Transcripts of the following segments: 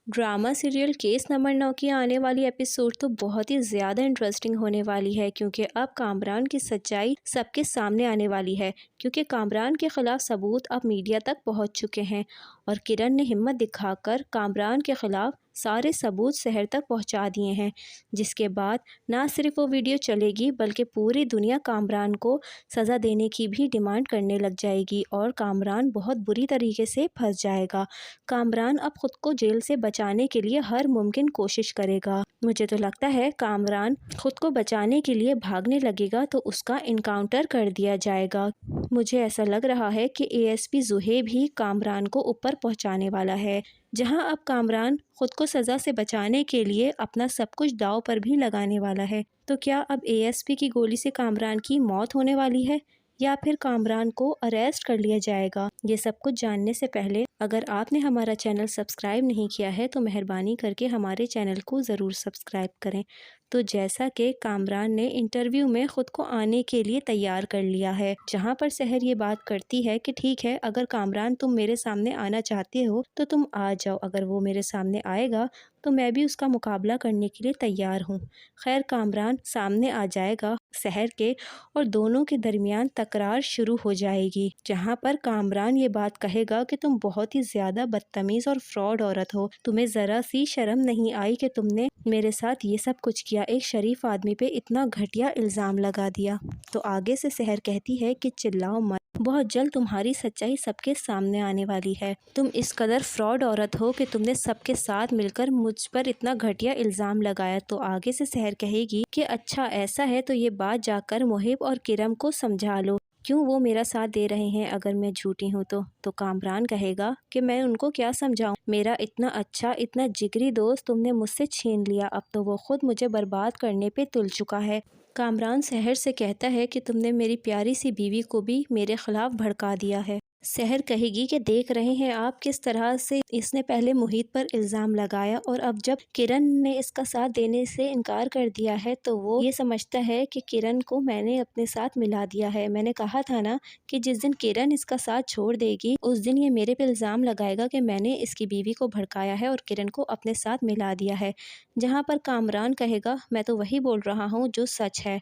Drama serial case number 9 की आने वाली एपिसोड तो बहुत ही ज़्यादा इंटरेस्टिंग होने वाली है, क्योंकि अब कामरान की सच्चाई सबके सामने आने वाली है। क्योंकि कामरान के ख़िलाफ़ सबूत अब मीडिया तक पहुंच चुके हैं और किरण ने हिम्मत दिखाकर कामरान के ख़िलाफ़ सारे सबूत शहर तक पहुंचा दिए हैं। जिसके बाद ना सिर्फ वो वीडियो चलेगी, बल्कि पूरी दुनिया कामरान को सज़ा देने की भी डिमांड करने लग जाएगी और कामरान बहुत बुरी तरीके से फंस जाएगा। कामरान अब खुद को जेल से बचाने के लिए हर मुमकिन कोशिश करेगा। मुझे तो लगता है कामरान खुद को बचाने के लिए भागने लगेगा तो उसका इनकाउंटर कर दिया जाएगा। मुझे ऐसा लग रहा है कि एएसपी जुहे भी कामरान को ऊपर पहुंचाने वाला है, जहां अब कामरान खुद को सज़ा से बचाने के लिए अपना सब कुछ दांव पर भी लगाने वाला है। तो क्या अब एएसपी की गोली से कामरान की मौत होने वाली है या फिर कामरान को अरेस्ट कर लिया जाएगा? ये सब कुछ जानने से पहले अगर आपने हमारा चैनल सब्सक्राइब नहीं किया है तो मेहरबानी करके हमारे चैनल को ज़रूर सब्सक्राइब करें। तो जैसा कि कामरान ने इंटरव्यू में ख़ुद को आने के लिए तैयार कर लिया है, जहां पर शहर ये बात करती है कि ठीक है, अगर कामरान तुम मेरे सामने आना चाहते हो तो तुम आ जाओ। अगर वो मेरे सामने आएगा तो मैं भी उसका मुकाबला करने के लिए तैयार हूँ। खैर, कामरान सामने आ जाएगा शहर के और दोनों के दरमियान तकरार शुरू हो जाएगी, जहां पर कामरान ये बात कहेगा कि तुम बहुत ही ज़्यादा बदतमीज़ और फ्रॉड औरत हो। तुम्हें ज़रा सी शर्म नहीं आई कि तुमने मेरे साथ ये सब कुछ किया, एक शरीफ आदमी पे इतना घटिया इल्ज़ाम लगा दिया। तो आगे से शहर कहती है कि चिल्लाओ मत, बहुत जल्द तुम्हारी सच्चाई सबके सामने आने वाली है। तुम इस कदर फ्रॉड औरत हो कि तुमने सबके साथ मिलकर मुझ पर इतना घटिया इल्ज़ाम लगाया। तो आगे से शहर कहेगी कि अच्छा ऐसा है तो ये बात जाकर मुहिब और किरम को समझा लो, क्यों वो मेरा साथ दे रहे हैं अगर मैं झूठी हूँ तो कामरान कहेगा कि मैं उनको क्या समझाऊं, मेरा इतना अच्छा इतना जिगरी दोस्त तुमने मुझसे छीन लिया, अब तो वो खुद मुझे बर्बाद करने पे तुल चुका है। कामरान शहर से कहता है कि तुमने मेरी प्यारी सी बीवी को भी मेरे खिलाफ भड़का दिया है। शहर कहेगी कि देख रहे हैं आप किस तरह से इसने पहले मुहित पर इल्ज़ाम लगाया और अब जब किरण ने इसका साथ देने से इनकार कर दिया है तो वो ये समझता है कि किरण को मैंने अपने साथ मिला दिया है। मैंने कहा था ना कि जिस दिन किरण इसका साथ छोड़ देगी उस दिन ये मेरे पे इल्ज़ाम लगाएगा कि मैंने इसकी बीवी को भड़काया है और किरण को अपने साथ मिला दिया है। जहाँ पर कामरान कहेगा मैं तो वही बोल रहा हूँ जो सच है।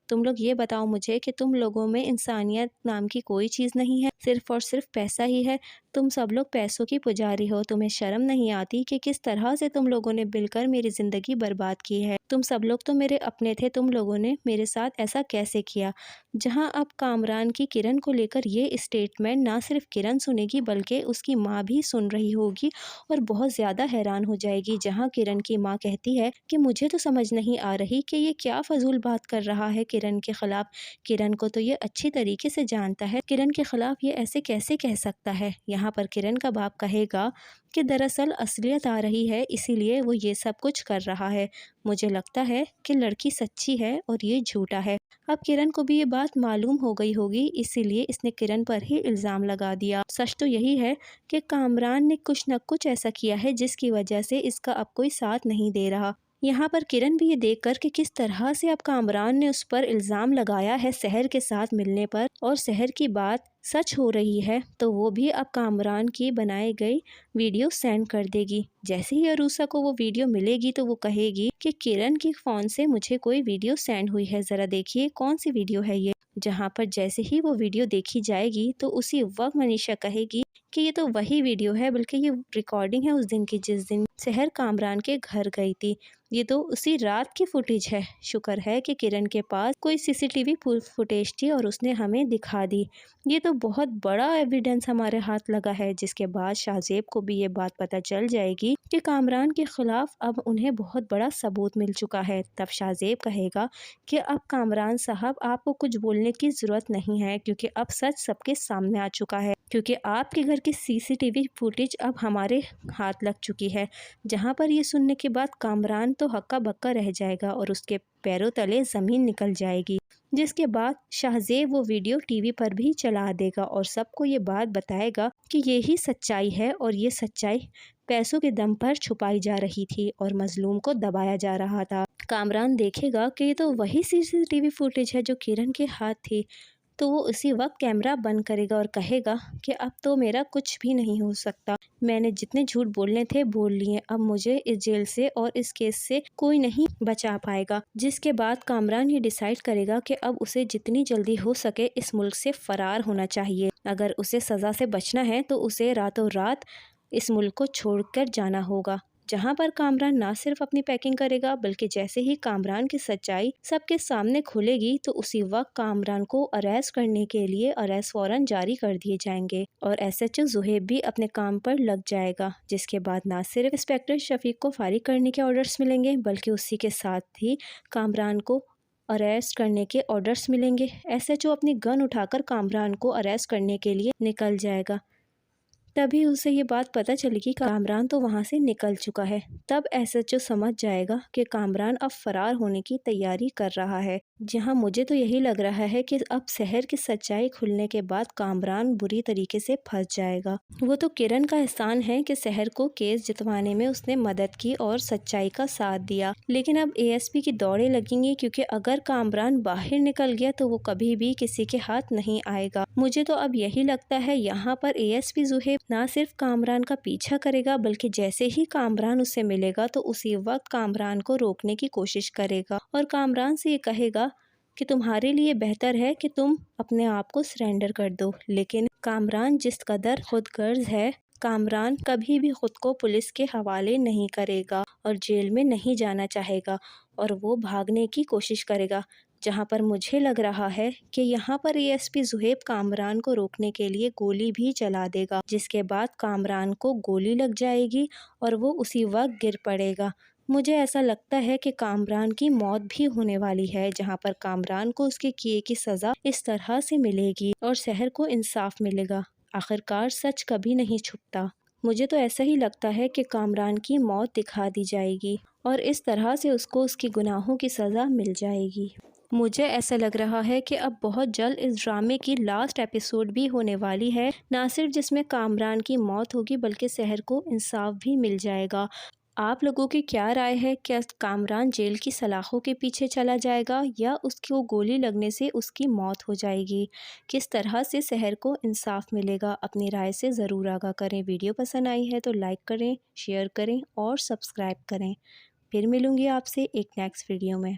तुम लोग ये बताओ मुझे कि तुम लोगों में इंसानियत नाम की कोई चीज़ नहीं है, सिर्फ और सिर्फ पैसा ही है। तुम सब लोग पैसों की पुजारी हो। तुम्हें शर्म नहीं आती कि किस तरह से तुम लोगों ने मिलकर मेरी ज़िंदगी बर्बाद की है? तुम सब लोग तो मेरे अपने थे, तुम लोगों ने मेरे साथ ऐसा कैसे किया? जहां अब कामरान की किरण को लेकर ये स्टेटमेंट ना सिर्फ किरण सुनेगी बल्कि उसकी माँ भी सुन रही होगी और बहुत ज़्यादा हैरान हो जाएगी। जहां किरण की माँ कहती है कि मुझे तो समझ नहीं आ रही कि ये क्या फजूल बात कर रहा है किरण के ख़िलाफ़। किरण को तो ये अच्छी तरीके से जानता है, किरण के ख़िलाफ़ ये ऐसे कैसे कह सकता है। यहाँ पर किरण का बाप कहेगा कि दरअसल असलियत आ रही है, इसीलिए वो ये सब कुछ कर रहा है। मुझे लगता है कि लड़की सच्ची है और ये झूठा है। अब किरण को भी ये बात मालूम हो गई होगी, इसीलिए इसने किरण पर ही इल्ज़ाम लगा दिया। सच तो यही है कि कामरान ने कुछ न कुछ ऐसा किया है जिसकी वजह से इसका अब कोई साथ नहीं दे रहा। यहाँ पर किरण भी ये देखकर कि किस तरह से अब कामरान ने उस पर इल्ज़ाम लगाया है शहर के साथ मिलने पर और शहर की बात सच हो रही है, तो वो भी अब कामरान की बनाई गई वीडियो सेंड कर देगी। जैसे ही अरूसा को वो वीडियो मिलेगी तो वो कहेगी कि किरण के फ़ोन से मुझे कोई वीडियो सेंड हुई है, ज़रा देखिए कौन सी वीडियो है ये। जहाँ पर जैसे ही वो वीडियो देखी जाएगी तो उसी वक्त मनीषा कहेगी कि ये तो वही वीडियो है, बल्कि ये रिकॉर्डिंग है उस दिन की जिस दिन शहर कामरान के घर गई थी। ये तो उसी रात की फुटेज है। शुक्र है कि किरण के पास कोई सीसीटीवी फुटेज थी और उसने हमें दिखा दी। ये तो बहुत बड़ा एविडेंस हमारे हाथ लगा है। जिसके बाद शाहजेब को भी ये बात पता चल जाएगी कि कामरान के खिलाफ अब उन्हें बहुत बड़ा सबूत मिल चुका है। तब शाहजेब कहेगा कि अब कामरान साहब आपको कुछ बोलने की ज़रूरत नहीं है, क्योंकि अब सच सबके सामने आ चुका है, क्योंकि आपके घर की सीसीटीवी फुटेज अब हमारे हाथ लग चुकी है। जहां पर ये सुनने के बाद कामरान तो हक्का बक्का रह जाएगा और उसके पैरों तले ज़मीन निकल जाएगी। जिसके बाद शाहजेब वो वीडियो टीवी पर भी चला देगा और सबको ये बात बताएगा कि यही सच्चाई है और ये सच्चाई पैसों के दम पर छुपाई जा रही थी और मजलूम को दबाया जा रहा था। कामरान देखेगा कि ये तो वही सीसीटीवी फुटेज है जो किरण के हाथ थी। तो वो उसी वक्त कैमरा बंद करेगा और कहेगा कि अब तो मेरा कुछ भी नहीं हो सकता, मैंने जितने झूठ बोलने थे बोल लिए, अब मुझे इस जेल से और इस केस से कोई नहीं बचा पाएगा। जिसके बाद कामरान ये डिसाइड करेगा कि अब उसे जितनी जल्दी हो सके इस मुल्क से फरार होना चाहिए। अगर उसे सज़ा से बचना है तो उसे रातों रात इस मुल्क को छोड़कर जाना होगा। जहां पर कामरान ना सिर्फ अपनी पैकिंग करेगा बल्कि जैसे ही कामरान की सच्चाई सबके सामने खुलेगी तो उसी वक्त कामरान को अरेस्ट करने के लिए अरेस्ट वारंट जारी कर दिए जाएंगे और एसएचओ जुहेब भी अपने काम पर लग जाएगा। जिसके बाद ना सिर्फ इंस्पेक्टर शफीक को फारिग करने के ऑर्डर्स मिलेंगे बल्कि उसी के साथ ही कामरान को अरेस्ट करने के ऑर्डर्स मिलेंगे। एसएचओ अपनी गन उठाकर कामरान को अरेस्ट करने के लिए निकल जाएगा। तभी उसे ये बात पता चलेगी कामरान तो वहाँ से निकल चुका है। तब एसएचओ समझ जाएगा कि कामरान अब फरार होने की तैयारी कर रहा है। जहाँ मुझे तो यही लग रहा है कि अब शहर की सच्चाई खुलने के बाद कामरान बुरी तरीके से फंस जाएगा। वो तो किरण का एहसान है कि शहर को केस जितवाने में उसने मदद की और सच्चाई का साथ दिया, लेकिन अब एएसपी की दौड़ें लगेंगी क्योंकि अगर कामरान बाहर निकल गया तो वो कभी भी किसी के हाथ नहीं आएगा। मुझे तो अब यही लगता है यहाँ पर एएसपी जुहेब ना सिर्फ कामरान का पीछा करेगा बल्कि जैसे ही कामरान उससे मिलेगा तो उसी वक्त कामरान को रोकने की कोशिश करेगा और कामरान से ये कहेगा कि तुम्हारे लिए बेहतर है कि तुम अपने आप को सरेंडर कर दो। लेकिन कामरान जिस कदर खुदगर्ज है, कामरान कभी भी खुद को पुलिस के हवाले नहीं करेगा और जेल में नहीं जाना चाहेगा और वो भागने की कोशिश करेगा। जहां पर मुझे लग रहा है कि यहाँ पर एएसपी जुहेब कामरान को रोकने के लिए गोली भी चला देगा, जिसके बाद कामरान को गोली लग जाएगी और वो उसी वक्त गिर पड़ेगा। मुझे ऐसा लगता है कि कामरान की मौत भी होने वाली है, जहां पर कामरान को उसके किए की सज़ा इस तरह से मिलेगी और शहर को इंसाफ मिलेगा। आखिरकार सच कभी नहीं छुपता। मुझे तो ऐसा ही लगता है कि कामरान की मौत दिखा दी जाएगी और इस तरह से उसको उसकी गुनाहों की सज़ा मिल जाएगी। मुझे ऐसा लग रहा है कि अब बहुत जल्द इस ड्रामे की लास्ट एपिसोड भी होने वाली है, ना सिर्फ जिसमें कामरान की मौत होगी बल्कि शहर को इंसाफ भी मिल जाएगा। आप लोगों की क्या राय है? क्या कामरान जेल की सलाखों के पीछे चला जाएगा या उसको गोली लगने से उसकी मौत हो जाएगी? किस तरह से शहर को इंसाफ मिलेगा? अपनी राय से ज़रूर आगाह करें। वीडियो पसंद आई है तो लाइक करें, शेयर करें और सब्सक्राइब करें। फिर मिलूँगी आपसे एक नेक्स्ट वीडियो में।